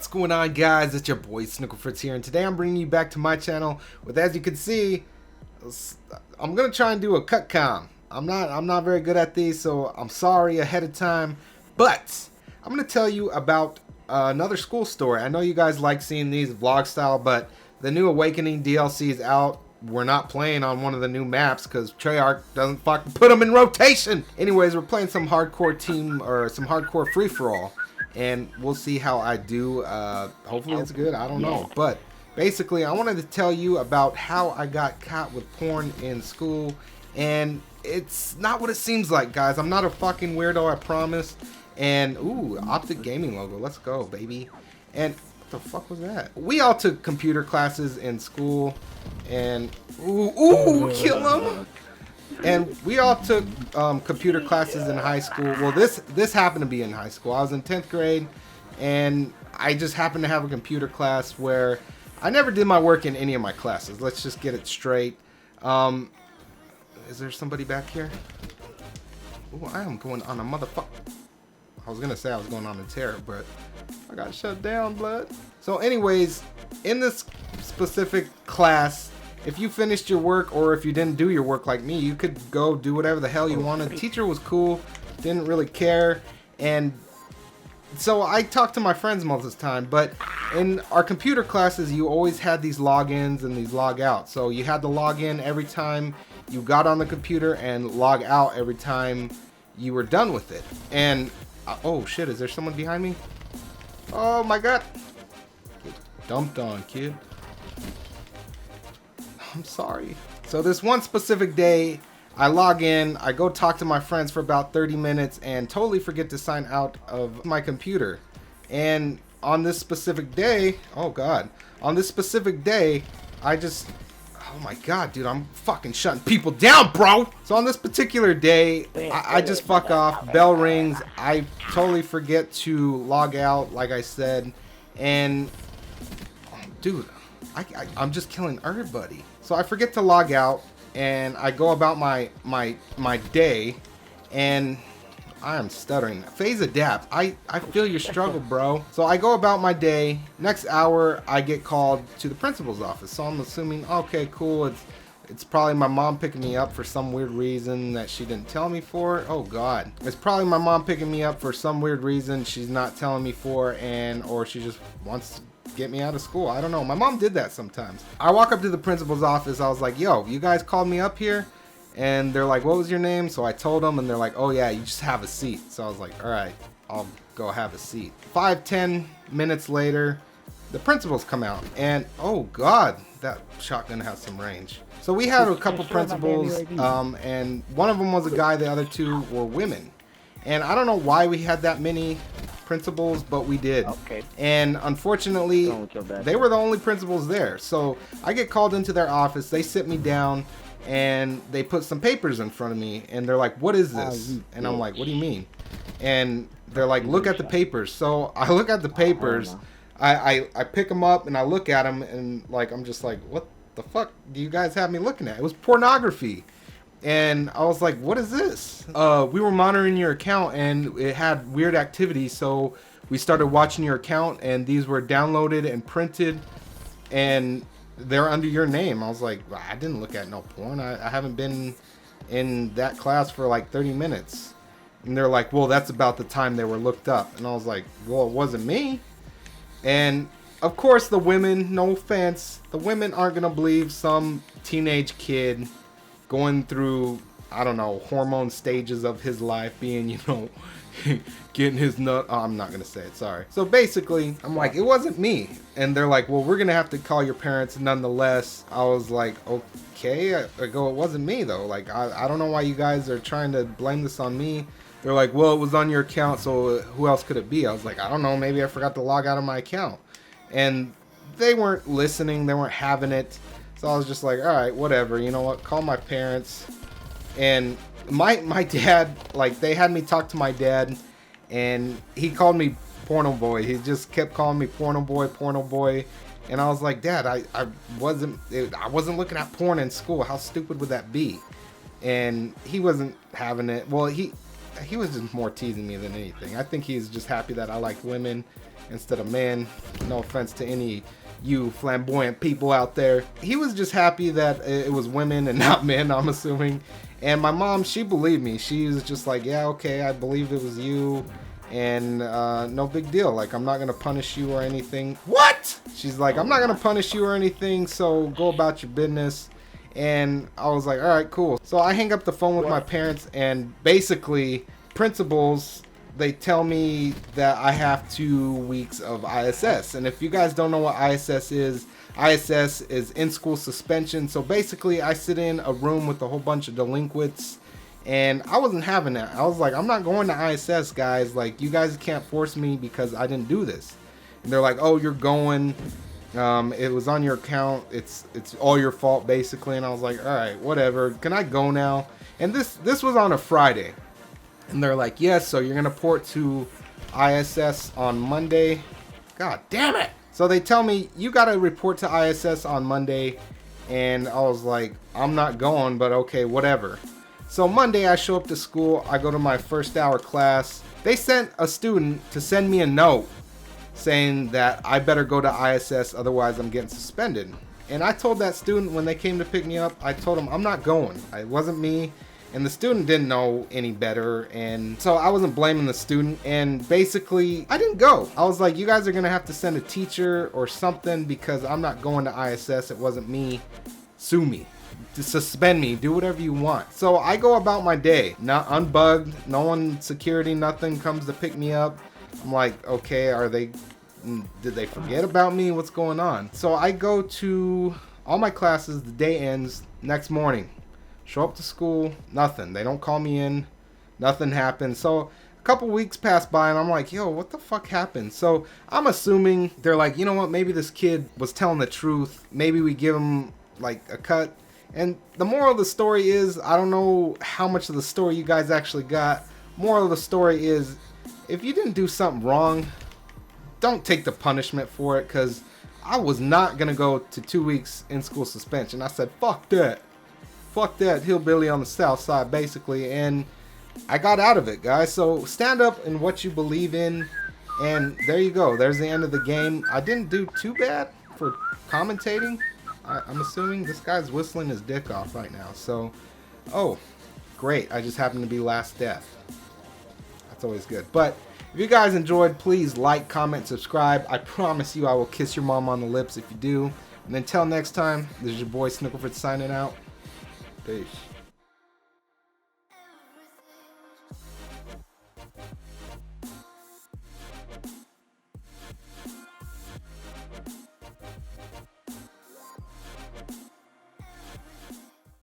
What's going on, guys? It's your boy Snick here, and today I'm bringing you back to my channel with, as you can see, I'm gonna try and do a cut cam. I'm not very good at these, so I'm sorry ahead of time, but I'm gonna tell you about another school story. I know you guys like seeing these vlog style, but the new Awakening DLC is out. We're not playing on one of the new maps because Treyarch doesn't fucking put them in rotation. Anyways, we're playing some hardcore team or some hardcore free-for-all, and we'll see how I do. Hopefully it's good. I don't know. But basically, I wanted to tell you about how I got caught with porn in school, and it's not what it seems like, guys. I'm not a fucking weirdo, I promise. And ooh, Optic Gaming logo. Let's go, baby. And what the fuck was that? We all took computer classes in school, and ooh, kill him. And we all took computer classes in high school. Well, this happened to be in high school. I was in 10th grade, and I just happened to have a computer class where I never did my work in any of my classes. Let's just get it straight. Is there somebody back here? Ooh, I am going on a motherfucker. I was gonna say I was going on a tear, but I got shut down, blood. So anyways, in this specific class, if you finished your work or if you didn't do your work like me, you could go do whatever the hell you wanted. The teacher was cool, didn't really care. And so I talked to my friends most of the time, but in our computer classes, you always had these logins and these logouts. So you had to log in every time you got on the computer and log out every time you were done with it. And oh shit, is there someone behind me? Oh my god. Get dumped on, kid. I'm sorry. So this one specific day, I log in, I go talk to my friends for about 30 minutes and totally forget to sign out of my computer. And on this specific day, oh god, on this specific day, I just, oh my god, dude, I'm fucking shutting people down, bro. So on this particular day, I just fuck off, bell rings, I totally forget to log out, like I said, and dude, I'm just killing everybody. So I forget to log out, and I go about my day, and I am stuttering. Phase adapt. I feel your struggle, bro. So I go about my day. Next hour, I get called to the principal's office. So I'm assuming, okay, cool. It's probably my mom picking me up for some weird reason that she didn't tell me for. Oh god. It's probably my mom picking me up for some weird reason she's not telling me for, or she just wants to get me out of school. I don't know. My mom did that sometimes. I walk up to the principal's office. I was like, yo, you guys called me up here? And they're like, what was your name? So I told them, and they're like, oh yeah, you just have a seat. So I was like, all right, I'll go have a seat. 5-10 minutes later, the principals come out, and oh god, that shotgun has some range. So we had a couple principals, and one of them was a guy, the other two were women. And I don't know why we had that many principals, but we did. Okay. And unfortunately, they were the only principals there. So I get called into their office, they sit me down, and they put some papers in front of me, and they're like, what is this? And I'm like, what do you mean? And they're like, look at the papers. So I look at the papers, I pick them up, and I look at them, and like, I'm just like, what the fuck do you guys have me looking at? It was pornography. And I was like, what is this? We were monitoring your account, and it had weird activity, so we started watching your account, and these were downloaded and printed, and they're under your name. I was like, I didn't look at no porn. I haven't been in that class for like 30 minutes. And they're like, well, that's about the time they were looked up. And I was like, well, it wasn't me. And of course, the women, no offense, the women aren't gonna believe some teenage kid going through, I don't know, hormone stages of his life, being, you know, getting his nut. Oh, I'm not gonna say it, sorry. So basically, I'm like, it wasn't me. And they're like, well, we're gonna have to call your parents nonetheless. I was like, okay. I go, it wasn't me though. Like, I don't know why you guys are trying to blame this on me. They're like, well, it was on your account, so who else could it be? I was like, I don't know, maybe I forgot to log out of my account. And they weren't listening, they weren't having it. So I was just like, all right, whatever, you know what, call my parents. And my dad, like, they had me talk to my dad, and he called me porno boy. He just kept calling me porno boy. And I was like, Dad, I wasn't looking at porn in school. How stupid would that be? And he wasn't having it. Well, he was just more teasing me than anything. I think he's just happy that I like women instead of men. No offense to any you flamboyant people out there. He was just happy that it was women and not men, I'm assuming. And my mom, she believed me. She was just like, yeah, okay, I believed it was you. And no big deal. Like, I'm not going to punish you or anything. What? She's like, I'm not going to punish you or anything, so go about your business. And I was like, all right, cool. So I hang up the phone with my parents, and basically, principals, they tell me that I have 2 weeks of ISS. And if you guys don't know what ISS is in-school suspension. So basically, I sit in a room with a whole bunch of delinquents, and I wasn't having that. I was like, I'm not going to ISS, guys. Like, you guys can't force me because I didn't do this. And they're like, oh, you're going. It was on your account. It's all your fault, basically. And I was like, all right, whatever. Can I go now? And this was on a Friday. And they're like, yes, so you're going to port to ISS on Monday. God damn it. So they tell me, you got to report to ISS on Monday. And I was like, I'm not going, but okay, whatever. So Monday I show up to school. I go to my first hour class. They sent a student to send me a note saying that I better go to ISS, otherwise I'm getting suspended. And I told that student when they came to pick me up, I told them I'm not going. It wasn't me. And the student didn't know any better. And so I wasn't blaming the student. And basically, I didn't go. I was like, you guys are going to have to send a teacher or something because I'm not going to ISS. It wasn't me. Sue me. To suspend me. Do whatever you want. So I go about my day. Not unbugged. No one, security, nothing comes to pick me up. I'm like, okay, did they forget about me? What's going on? So I go to all my classes. The day ends next morning. Show up to school, nothing. They don't call me in, nothing happens. So a couple weeks pass by and I'm like, yo, what the fuck happened? So I'm assuming they're like, you know what, maybe this kid was telling the truth. Maybe we give him like a cut. And the moral of the story is, I don't know how much of the story you guys actually got. Moral of the story is, if you didn't do something wrong, don't take the punishment for it, because I was not going to go to 2 weeks in school suspension. I said, fuck that. Fuck that hillbilly on the south side, basically. And I got out of it, guys. So stand up in what you believe in. And there you go. There's the end of the game. I didn't do too bad for commentating. I'm assuming this guy's whistling his dick off right now. So, oh, great. I just happened to be last death. That's always good. But if you guys enjoyed, please like, comment, subscribe. I promise you I will kiss your mom on the lips if you do. And until next time, this is your boy Snickleford signing out. Peace.